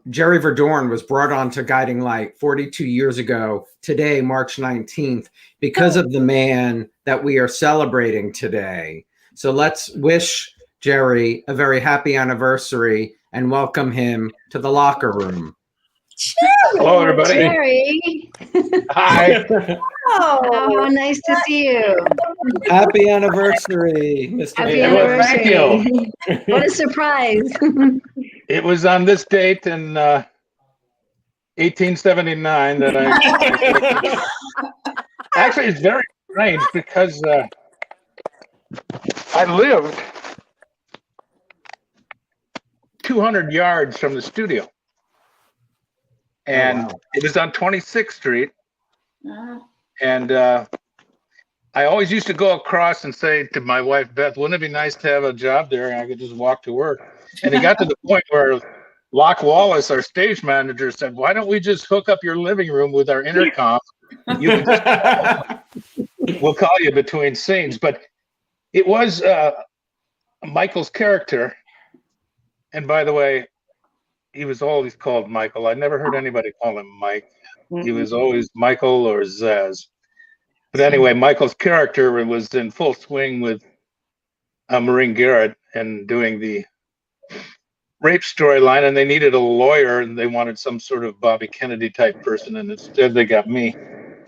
Jerry Verdorn was brought on to Guiding Light 42 years ago, today, March 19th, because of the man that we are celebrating today. So let's wish Jerry a very happy anniversary and welcome him to the Locher Room. Hello, everybody. Jerry. Hi. Oh, nice to see you. Happy anniversary, Mr. Happy Harris. anniversary. Thank you. What a surprise. It was on this date in 1879 that I actually, it's very strange because I lived 200 yards from the studio. And it was on 26th Street. And I always used to go across and say to my wife, Beth, wouldn't it be nice to have a job there and I could just walk to work? And it got to the point where Locke Wallace, our stage manager, said, why don't we just hook up your living room with our intercom? You can just, we'll call you between scenes. But it was Michael's character. And by the way, he was always called Michael. I never heard anybody call him Mike. He was always Michael or Zaz. But anyway, Michael's character was in full swing with Maureen Garrett and doing the rape storyline, and they needed a lawyer, and they wanted some sort of Bobby Kennedy type person, and instead they got me.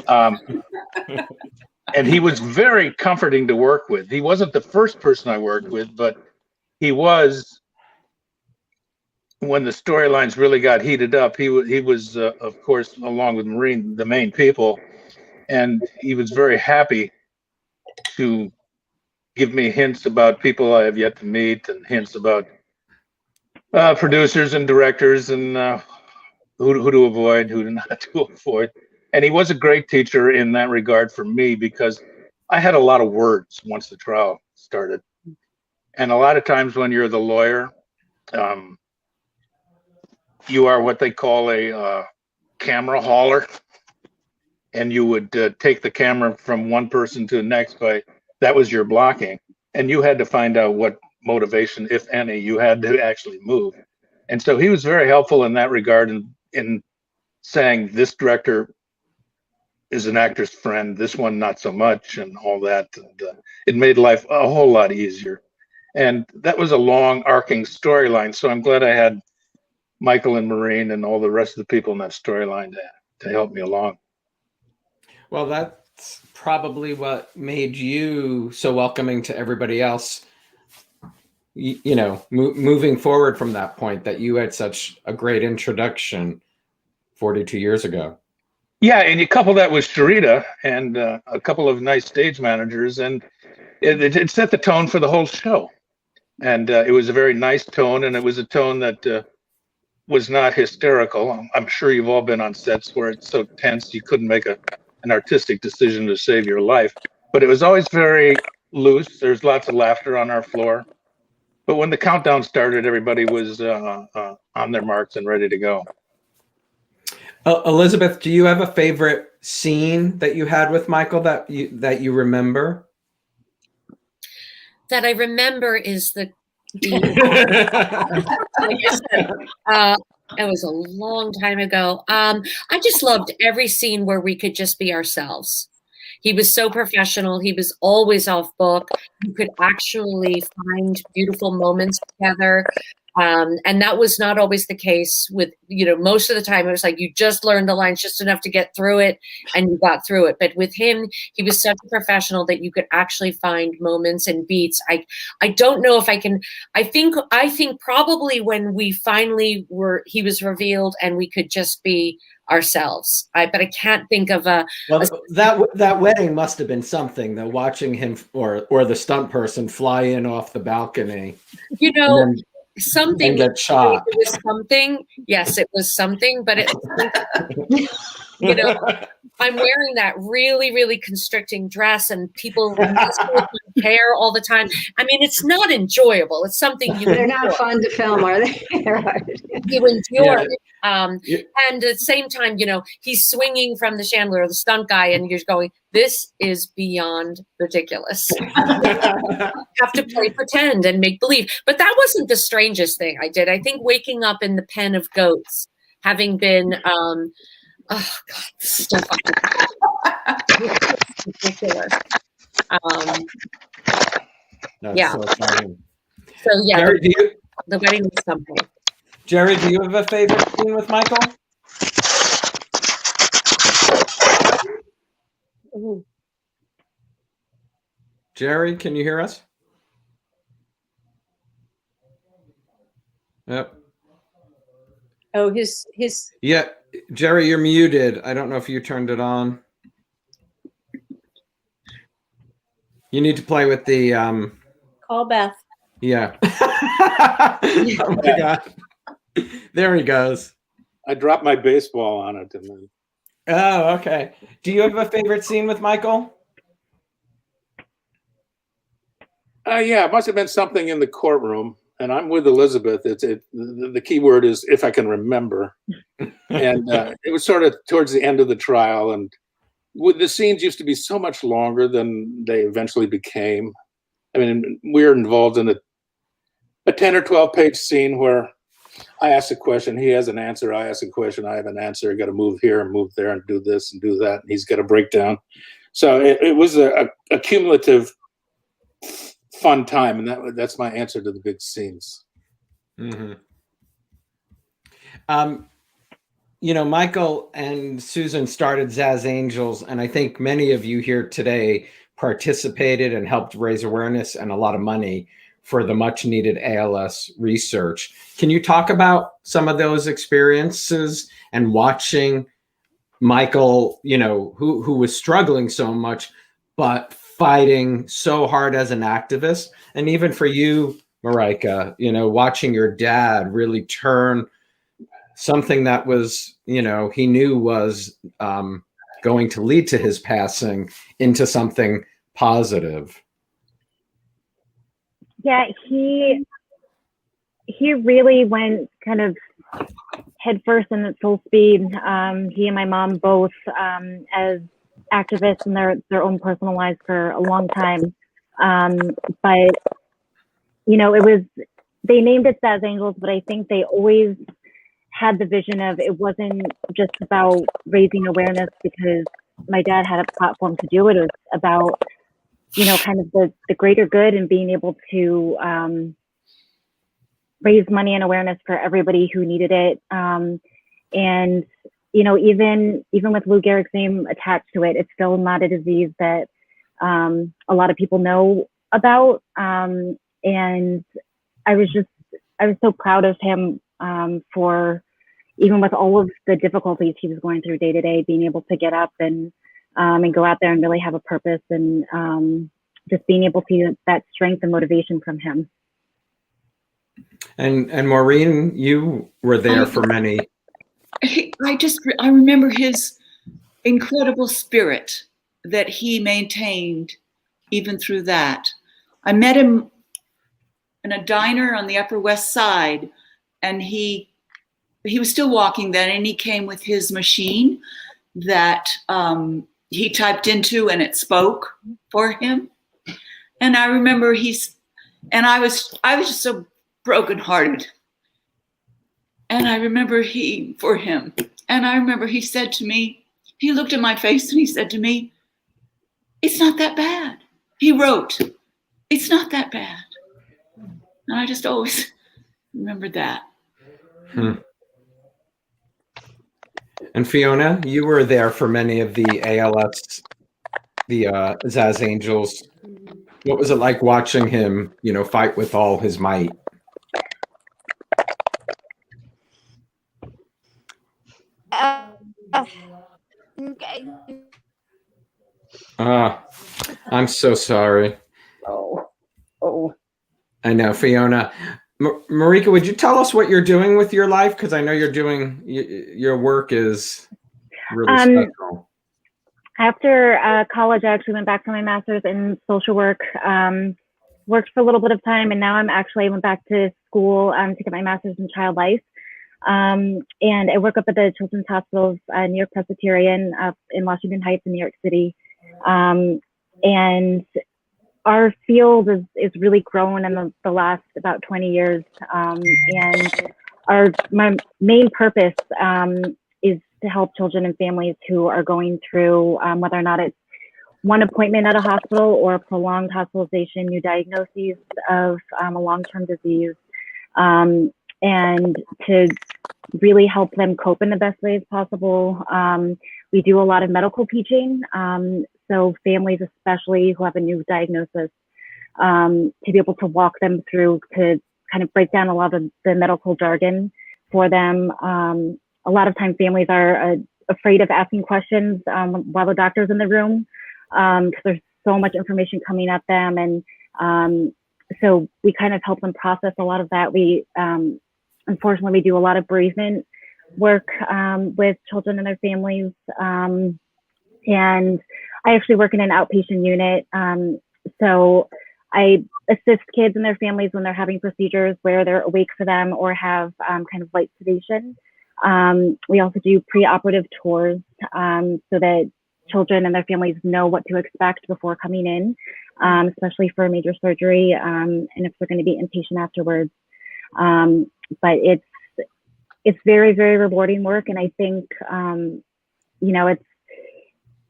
And he was very comforting to work with. He wasn't the first person I worked with, but he was, when the storylines really got heated up, he was of course, along with Maureen, the main people, and he was very happy to give me hints about people I have yet to meet, and hints about producers and directors, and who to avoid, who not to avoid. And he was a great teacher in that regard for me, because I had a lot of words once the trial started. And a lot of times when you're the lawyer, you are what they call a camera hauler. And you would take the camera from one person to the next that was your blocking. And you had to find out what motivation, if any, you had to actually move. And so he was very helpful in that regard, in saying this director is an actor's friend, this one not so much, and all that. And it made life a whole lot easier. And that was a long arcing storyline. So I'm glad I had Michael and Maureen and all the rest of the people in that storyline to help me along. Well, that's probably what made you so welcoming to everybody else. You know, moving forward from that point, that you had such a great introduction 42 years ago. Yeah, and you couple that with Sharita and a couple of nice stage managers, and it set the tone for the whole show. And it was a very nice tone, and it was a tone that was not hysterical. I'm sure you've all been on sets where it's so tense you couldn't make an artistic decision to save your life. But it was always very loose. There's lots of laughter on our floor. But when the countdown started, everybody was on their marks and ready to go. Elizabeth, do you have a favorite scene that you had with Michael that you remember? That I remember is the like I said, it was a long time ago. I just loved every scene where we could just be ourselves. He was so professional. He was always off book. You could actually find beautiful moments together. And that was not always the case with, most of the time it was like you just learned the lines just enough to get through it and you got through it. But with him, he was such a professional that you could actually find moments and beats. I don't know if I can, I think probably when we finally he was revealed and we could just be ourselves. But I can't think of that wedding must have been something, though, watching him or the stunt person fly in off the balcony. Something get shot. It was something. Yes, it was something, but I'm wearing that really, really constricting dress and people hair all the time. I mean, it's not enjoyable. It's something they're not fun to film, are they? You enjoy. And at the same time, he's swinging from the chandelier, the stunt guy, and you're going, this is beyond ridiculous. Have to play pretend and make believe. But that wasn't the strangest thing I did. I think waking up in the pen of goats, having been, oh God, stuff. Ridiculous. Yeah. So funny. So yeah, Jerry, the wedding was something. Jerry, do you have a favorite scene with Michael? Ooh. Jerry, can you hear us? Yep. Oh, his. Yeah, Jerry, you're muted. I don't know if you turned it on. You need to play with the Call Beth. Yeah. Oh my God. There he goes. I dropped my baseball on it. And then, Oh, okay. Do you have a favorite scene with Michael? yeah, it must have been something in the courtroom. And I'm with Elizabeth. The key word is if I can remember. And it was sort of towards the end of the trial. And the scenes used to be so much longer than they eventually became. I mean, we're involved in a 10 or 12 page scene where I ask a question, he has an answer. I ask a question, I have an answer. I got to move here and move there and do this and do that. And he's got a breakdown. So it was a cumulative fun time. And that's my answer to the big scenes. Mm-hmm. Michael and Susan started Zaz Angels, and I think many of you here today participated and helped raise awareness and a lot of money for the much needed ALS research. Can you talk about some of those experiences and watching Michael, who was struggling so much, but fighting so hard as an activist? And even for you, Marika, watching your dad really turn something that was, he knew was going to lead to his passing into something positive. Yeah, he really went kind of headfirst and at full speed. He and my mom both as activists in their own personal lives for a long time. But they named it Zaz Angels, but I think they always had the vision of it wasn't just about raising awareness because my dad had a platform to do it. It was about kind of the greater good and being able to raise money and awareness for everybody who needed it. And even with Lou Gehrig's name attached to it, it's still not a disease that a lot of people know about. And I was so proud of him for, even with all of the difficulties he was going through day to day, being able to get up and go out there and really have a purpose, and just being able to see that strength and motivation from him. And Maureen, you were there for many. I remember his incredible spirit that he maintained even through that. I met him in a diner on the Upper West Side, and he was still walking then, and he came with his machine that he typed into, and it spoke for him. And I remember I was just so brokenhearted. And I remember he said to me, he looked at my face and he said to me, "It's not that bad." He wrote, "It's not that bad." And I just always remembered that. And Fiona, you were there for many of the ALS, the Zaz Angels. What was it like watching him, fight with all his might? Okay. I'm so sorry. Oh. I know, Fiona. Marika, would you tell us what you're doing with your life? Because I know you're doing, your work is really special. After college, I actually went back for my master's in social work, worked for a little bit of time, and now I went back to school to get my master's in child life. And I work up at the Children's Hospital of New York Presbyterian up in Washington Heights in New York City. And our field is really grown in the last about 20 years. And my main purpose is to help children and families who are going through, whether or not it's one appointment at a hospital or prolonged hospitalization, new diagnoses of a long-term disease, and to really help them cope in the best ways possible. We do a lot of medical teaching, so families especially who have a new diagnosis, to be able to walk them through, to kind of break down a lot of the medical jargon for them. A lot of times families are afraid of asking questions while the doctor's in the room, because there's so much information coming at them, and so we kind of help them process a lot of that. We, unfortunately, we do a lot of bereavement work with children and their families. And I actually work in an outpatient unit. So I assist kids and their families when they're having procedures where they're awake for them or have kind of light sedation. We also do preoperative tours so that children and their families know what to expect before coming in, especially for a major surgery, and if they're going to be inpatient afterwards. But it's very, very rewarding work, and I think you know,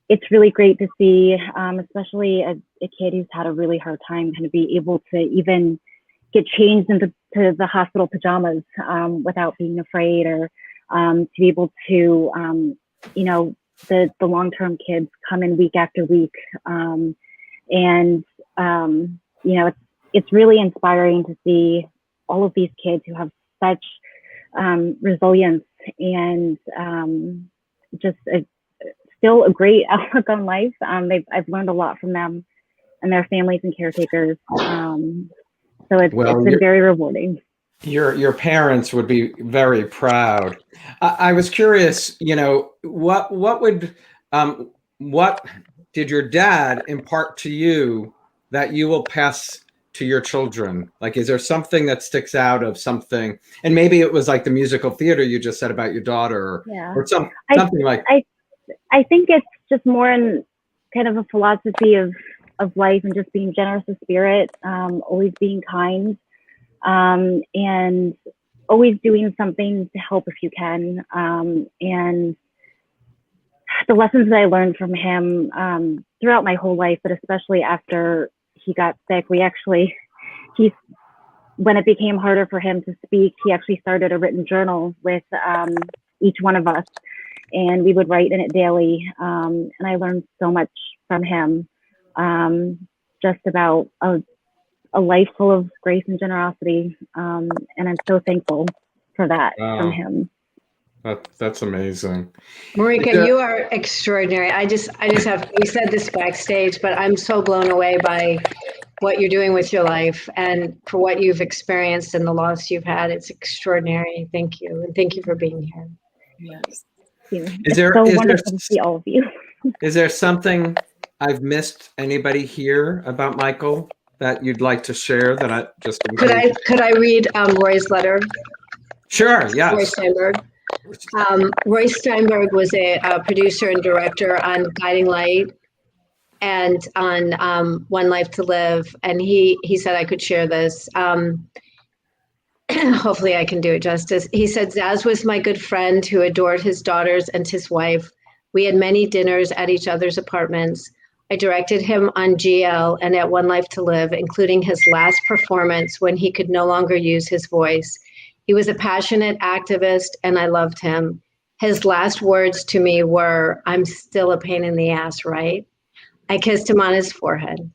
it's really great to see, especially a kid who's had a really hard time, kind of be able to even get changed into the hospital pajamas without being afraid, or to be able to, you know, the long-term kids come in week after week, and you know, it's really inspiring to see all of these kids who have such resilience and just still a great outlook on life. I've learned a lot from them and their families and caretakers. So it's been very rewarding. Your parents would be very proud. I was curious, you know, what did your dad impart to you that you will pass to your children? Like, is there something that sticks out of something? And maybe it was like the musical theater you just said about your daughter, or something like. I think it's just more in kind of a philosophy of life and just being generous of spirit, always being kind, and always doing something to help if you can. And the lessons that I learned from him throughout my whole life, but especially after he got sick, when it became harder for him to speak, he actually started a written journal with each one of us, and we would write in it daily. And I learned so much from him, just about a life full of grace and generosity. And I'm so thankful for that from him. That's amazing. Marika, you are extraordinary. I just have, we said this backstage, but I'm so blown away by what you're doing with your life and for what you've experienced and the loss you've had. It's extraordinary. Thank you. And thank you for being here. Yes. It's so wonderful to see all of you. Is there something I've missed? Anybody here about Michael that you'd like to share that I just could I read Roy's letter? Sure, yes. Roy Steinberg. Roy Steinberg was a producer and director on Guiding Light and on One Life to Live, and he said I could share this. Hopefully I can do it justice. He said, Zaz was my good friend who adored his daughters and his wife. We had many dinners at each other's apartments. I directed him on GL and at One Life to Live, including his last performance when he could no longer use his voice. He was a passionate activist and I loved him. His last words to me were, I'm still a pain in the ass, right? I kissed him on his forehead.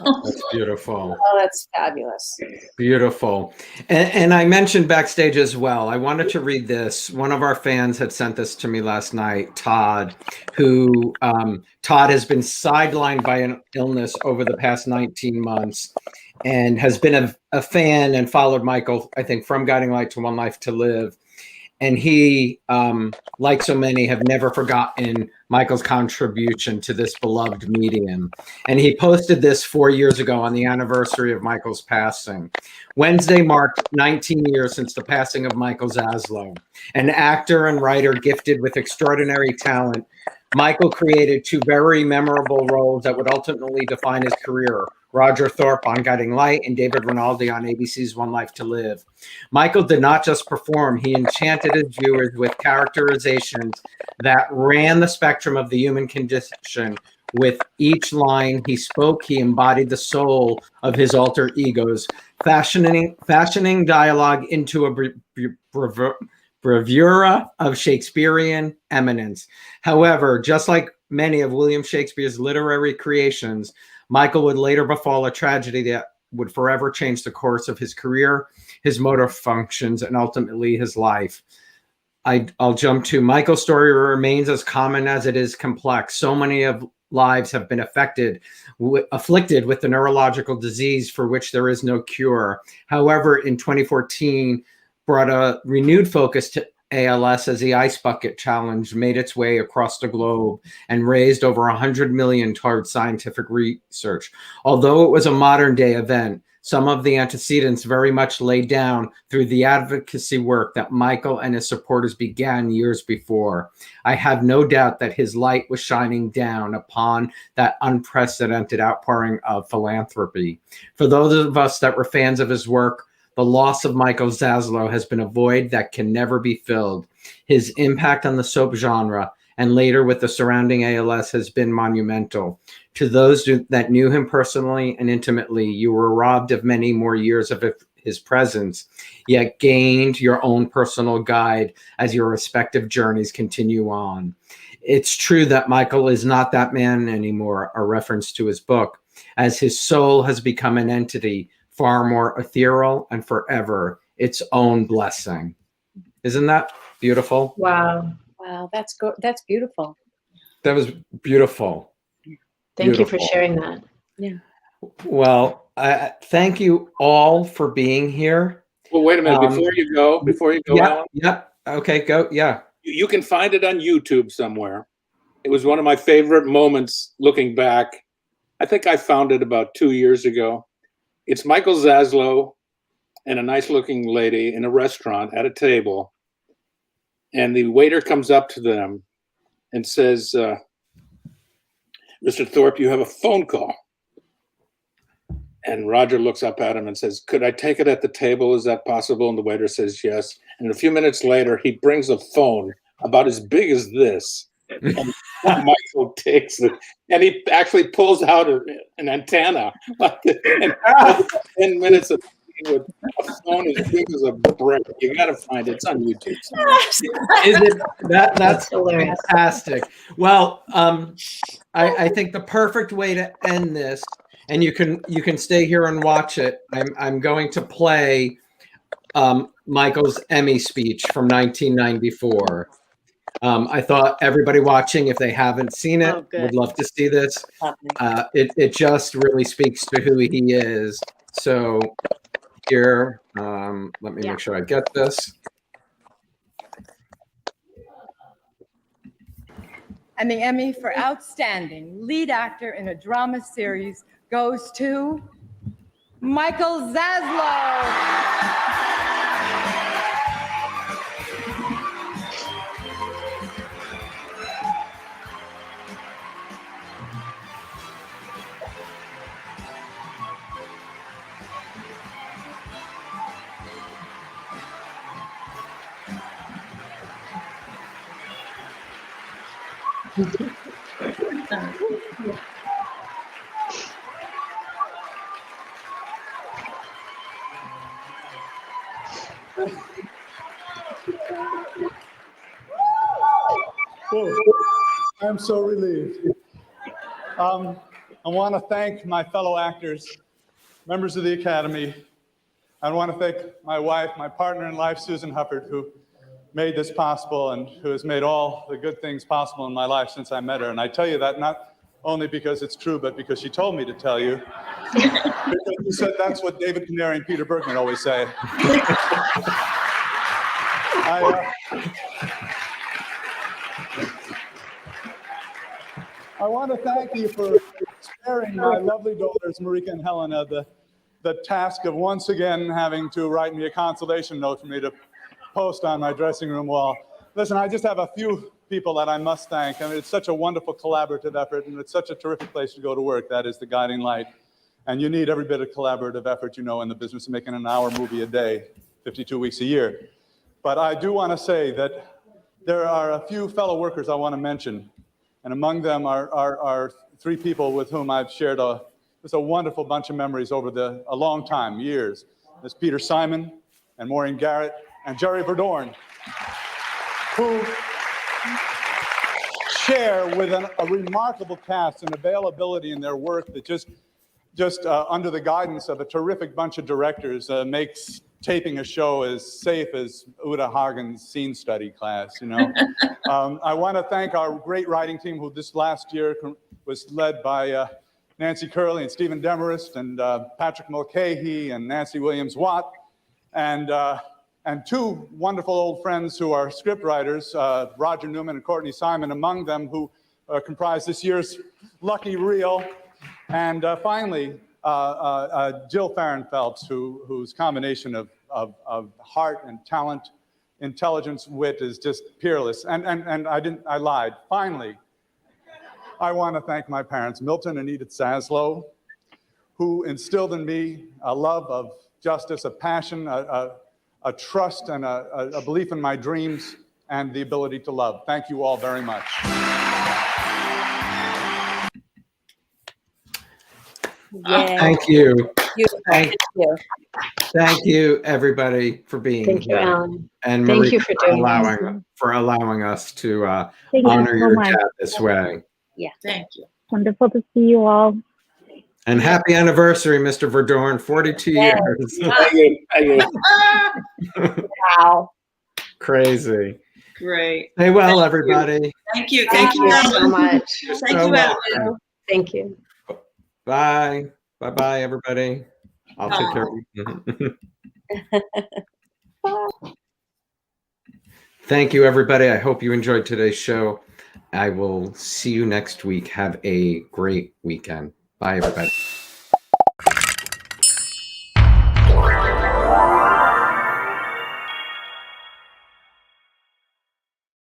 Oh, that's beautiful. Oh, that's fabulous. Beautiful. And I mentioned backstage as well, I wanted to read this. One of our fans had sent this to me last night, Todd, who Todd has been sidelined by an illness over the past 19 months and has been a fan and followed Michael, I think, from Guiding Light to One Life to Live. And he, like so many, have never forgotten Michael's contribution to this beloved medium. And he posted this 4 years ago on the anniversary of Michael's passing. Wednesday marked 19 years since the passing of Michael Zaslow, an actor and writer gifted with extraordinary talent. Michael created two very memorable roles that would ultimately define his career: Roger Thorpe on Guiding Light and David Rinaldi on ABC's One Life to Live. Michael did not just perform, he enchanted his viewers with characterizations that ran the spectrum of the human condition. With each line he spoke, he embodied the soul of his alter egos, fashioning dialogue into a bravura of Shakespearean eminence. However, just like many of William Shakespeare's literary creations, Michael would later befall a tragedy that would forever change the course of his career, his motor functions, and ultimately his life. I'll jump to Michael's story remains as common as it is complex. So many of lives have been afflicted with the neurological disease for which there is no cure. However, in 2014, brought a renewed focus to ALS as the Ice Bucket Challenge made its way across the globe and raised over $100 million towards scientific research. Although it was a modern day event, some of the antecedents very much laid down through the advocacy work that Michael and his supporters began years before. I have no doubt that his light was shining down upon that unprecedented outpouring of philanthropy. For those of us that were fans of his work, the loss of Michael Zaslow has been a void that can never be filled. His impact on the soap genre and later with the surrounding ALS has been monumental. To those that knew him personally and intimately, you were robbed of many more years of his presence, yet gained your own personal guide as your respective journeys continue on. It's true that Michael is not that man anymore, a reference to his book, as his soul has become an entity far more ethereal and forever its own blessing. Isn't that beautiful? Wow. Wow, that's beautiful. That was beautiful. Thank you for sharing that. Yeah. Well, thank you all for being here. Well, wait a minute. Before you go, Alan, Yep. Okay, go. Yeah. you can find it on YouTube somewhere. It was one of my favorite moments looking back. I think I found it about 2 years ago. It's Michael Zaslow and a nice looking lady in a restaurant at a table. And the waiter comes up to them and says, Mr. Thorpe, you have a phone call. And Roger looks up at him and says, could I take it at the table? Is that possible? And the waiter says, yes. And a few minutes later, he brings a phone about as big as this. And Michael takes it, and he actually pulls out an antenna. And 10 minutes of with a phone as big as a brick. You got to find it. It's on YouTube. Is it that's hilarious. Fantastic. Well, I think the perfect way to end this, and you can stay here and watch it. I'm going to play Michael's Emmy speech from 1994. I thought everybody watching, if they haven't seen it, would love to see this. It just really speaks to who he is. So here, let me make sure I get this. And the Emmy for Outstanding Lead Actor in a Drama Series goes to Michael Zaslow. I'm so relieved. I want to thank my fellow actors, members of the Academy. I want to thank my wife, my partner in life, Susan Hufford, who made this possible and who has made all the good things possible in my life since I met her. And I tell you that not only because it's true, but because she told me to tell you. Because she said that's what David Canary and Peter Bergman always say. I want to thank you for sparing my lovely daughters, Marika and Helena, the task of once again having to write me a consolation note for me to post on my dressing room wall. Listen, I just have a few people that I must thank. I mean, it's such a wonderful collaborative effort, and it's such a terrific place to go to work. That is the Guiding Light. And you need every bit of collaborative effort, you know, in the business of making an hour movie a day, 52 weeks a year. But I do want to say that there are a few fellow workers I want to mention. And among them are three people with whom I've shared just a wonderful bunch of memories over a long time, years. There's Peter Simon and Maureen Garrett and Jerry Verdorn, who share with a remarkable cast and availability in their work that just under the guidance of a terrific bunch of directors makes taping a show as safe as Uta Hagen's scene study class, you know. I want to thank our great writing team who this last year was led by Nancy Curley and Stephen Demarest and Patrick Mulcahy and Nancy Williams-Watt, and two wonderful old friends who are scriptwriters, Roger Newman and Courtney Simon, among them, who comprise this year's lucky reel. And finally, Jill Farron Phelps, whose combination of heart and talent, intelligence, wit is just peerless. And I lied. Finally, I want to thank my parents, Milton and Edith Zaslow, who instilled in me a love of justice, a passion, a trust, and a belief in my dreams, and the ability to love. Thank you all very much. Yeah. Thank you. Thank you. Thank you, everybody, for being Thank you, here. Alan. And Thank Marika you for doing allowing us to Thank you honor so your much. dad this way. Thank you. Wonderful to see you all. And happy anniversary, Mr. Verdorn, 42 Yes. years. Thank you. Thank you. Wow. Crazy. Great. Stay well, everybody. Thank you. Thank you so Ellen. much. Thank So you, welcome. Ellen. Thank you. Bye. Bye-bye, everybody. I'll take care of you. Thank you, everybody. I hope you enjoyed today's show. I will see you next week. Have a great weekend. Bye, everybody.